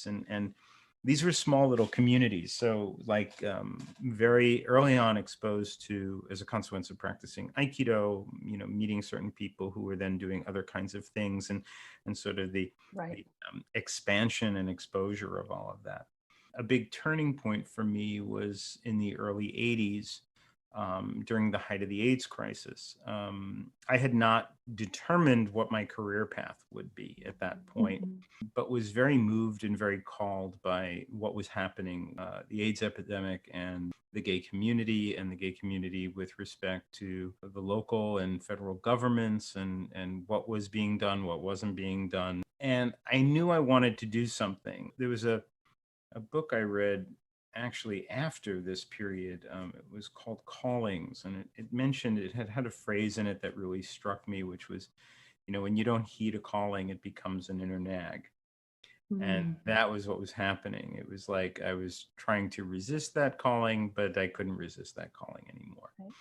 And these were small little communities. So like very early on exposed to, as a consequence of practicing Aikido, meeting certain people who were then doing other kinds of things, and sort of Right. the expansion and exposure of all of that. A big turning point for me was in the early 80s, during the height of the AIDS crisis. I had not determined what my career path would be at that point, Mhm. but was very moved and very called by what was happening, the AIDS epidemic and the gay community, and the gay community with respect to the local and federal governments, and what was being done, what wasn't being done. And I knew I wanted to do something. There was a book I read actually after this period. It was called Callings, and it mentioned, it had a phrase in it that really struck me, which was, when you don't heed a calling, it becomes an inner nag. And Mm. that was what was happening. It was like I was trying to resist that calling, but I couldn't resist that calling anymore. Right.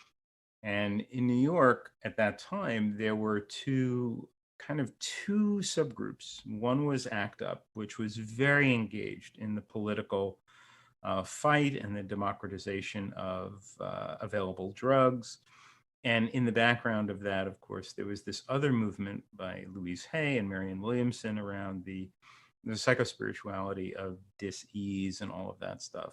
And in New York at that time, there were two subgroups. One was ACT UP, which was very engaged in the political fight and the democratization of available drugs. And in the background of that, of course, there was this other movement by Louise and Marianne Williamson around the psychospirituality of dis-ease and all of that stuff.